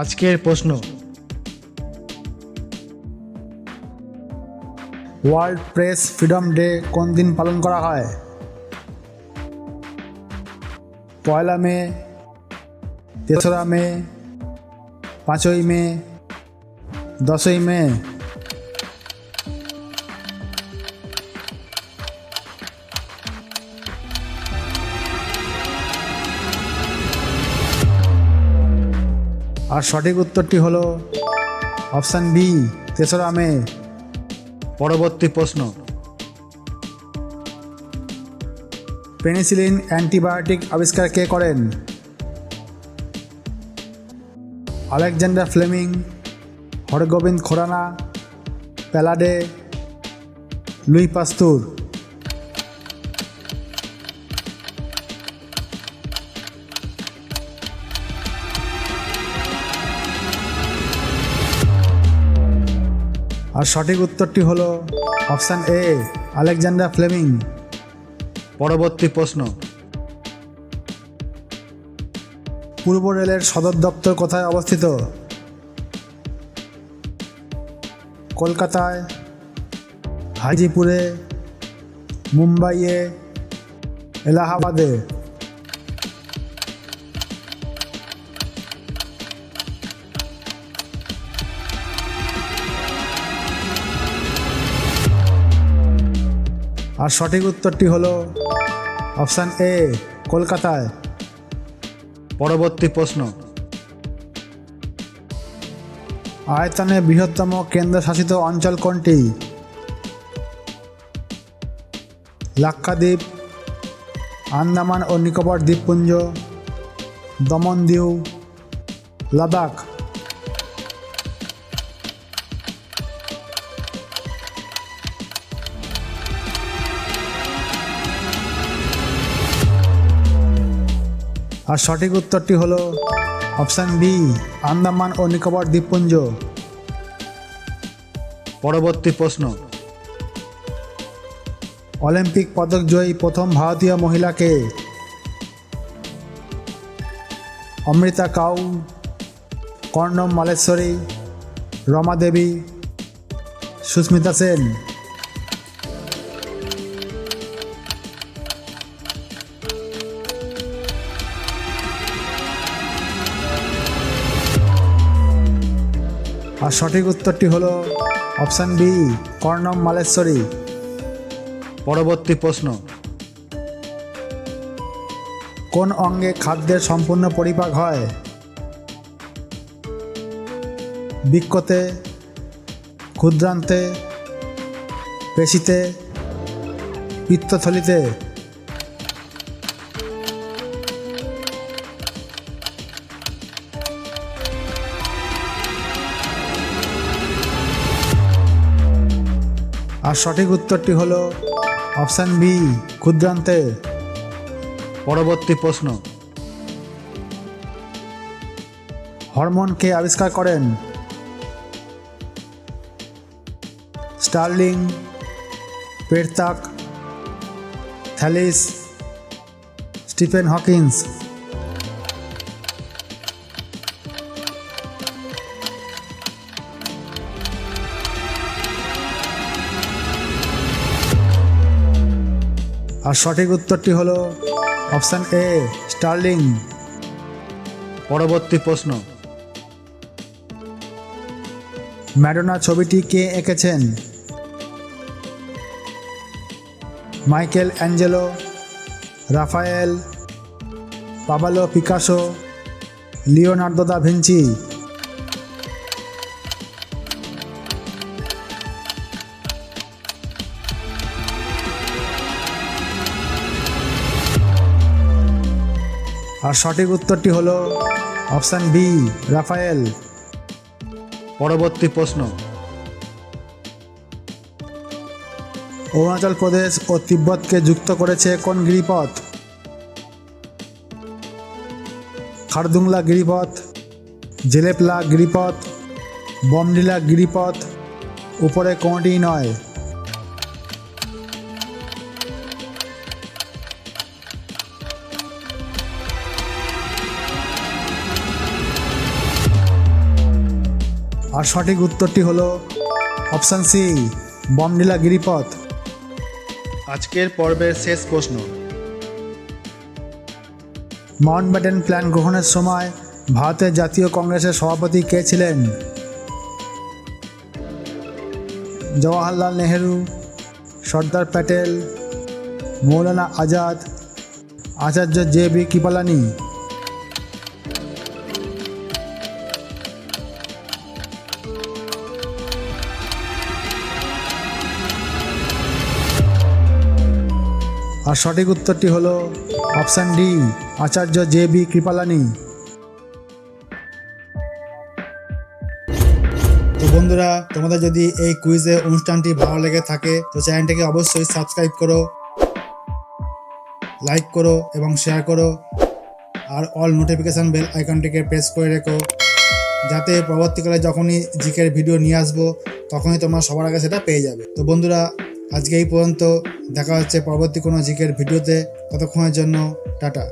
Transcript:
আজকের প্রশ্ন, world press freedom day কোন দিন পালন করা হয়? 1 মে, 3রা মে, 5ই মে, 10ই মে। আর সঠিক উত্তরটি হলো অপশান বি, 3রা মে। পরবর্তী প্রশ্ন, পেনিসিলিন অ্যান্টিবায়োটিক আবিষ্কার কে করেন? Alexander Fleming, Hargobind Khorana, Palade, Louis Pasteur. আর সঠিক উত্তরটি হলো অপশান এ, আলেকজান্ডার ফ্লেমিং। পরবর্তী প্রশ্ন, পূর্ব রেলের সদর দপ্তর কোথায় অবস্থিত? কলকাতায়, হাজিপুরে, মুম্বাইয়ে, এলাহাবাদে। আর সঠিক উত্তরটি হলো অপশান এ, কলকাতায়। পরবর্তী প্রশ্ন, আয়তনে বৃহত্তম কেন্দ্রশাসিত অঞ্চল কোনটি? লাক্ষাদ্বীপ, আন্দামান ও নিকোবর দ্বীপপুঞ্জ, দমন-দিউ, লাদাখ। আর সঠিক উত্তরটি হলো অপশান বি, আন্দামান ও নিকোবর দ্বীপপুঞ্জ। পরবর্তী প্রশ্ন, অলিম্পিক পদক জয়ী প্রথম ভারতীয় মহিলাকে? অমৃতা কাউ, কর্ণম মালেশ্বরী, রমা দেবী, সুস্মিতা সেন। আর সঠিক উত্তরটি হলো অপশান বি, কর্ণম মালেশ্বরী। পরবর্তী প্রশ্ন, কোন অঙ্গে খাদ্যের সম্পূর্ণ পরিপাক হয়? বৃক্কতে, ক্ষুদ্রান্তে, পেশিতে, পিত্তথলিতে। আর সঠিক উত্তরটি হলো অপশান বি, ক্ষুদ্রান্তে। পরবর্তী প্রশ্ন, হরমোন কে আবিষ্কার করেন? স্টার্লিং, পেরতাক, থ্যালিস, স্টিফেন হকিন্স। আর সঠিক উত্তরটি হলো অপশান এ, স্টার্লিং। পরবর্তী প্রশ্ন, ম্যাডোনা ছবিটি কে এঁকেছেন? Michelangelo, Raphael, Pablo Picasso, Leonardo da Vinci. আর সঠিক উত্তরটি হলো অপশান বি, রাফায়েল। পরবর্তী প্রশ্ন, অরুণাচল প্রদেশ ও তিব্বতকে যুক্ত করেছে কোন গিরিপথ? খারদুংলা গিরিপথ, জেলেপলা গিরিপথ, বমডিলা গিরিপথ, উপরে কোনটিই নয়। আর সঠিক উত্তরটি হলো অপশান সি, বমডিলা গিরিপথ। আজকের পর্বের শেষ প্রশ্ন, মাউন্টব্যাটেন প্ল্যান গ্রহণের সময় ভারতের জাতীয় কংগ্রেসের সভাপতি কে ছিলেন? জওয়াহরলাল নেহেরু, সর্দার প্যাটেল, মৌলানা আজাদ, আচার্য জে.বি. কৃপালানি। আর সঠিক উত্তরটি হলো অপশান ডি, আচার্য জে.বি. কৃপালানি। তো বন্ধুরা, তোমাদের যদি এই কুইজের অনুষ্ঠানটি ভালো লেগে থাকে তো চ্যানেলটিকে অবশ্যই সাবস্ক্রাইব করো, লাইক করো এবং শেয়ার করো, আর অল নোটিফিকেশান বেল আইকনটিকে প্রেস করে রেখো, যাতে পরবর্তীকালে যখনই জিকের ভিডিও নিয়ে আসবো তখনই তোমরা সবার আগে সেটা পেয়ে যাবে। তো বন্ধুরা, আজকে এই পর্যন্ত, দেখা হচ্ছে পরবর্তী কোনো জিকের ভিডিওতে। ততক্ষণের জন্য টাটা।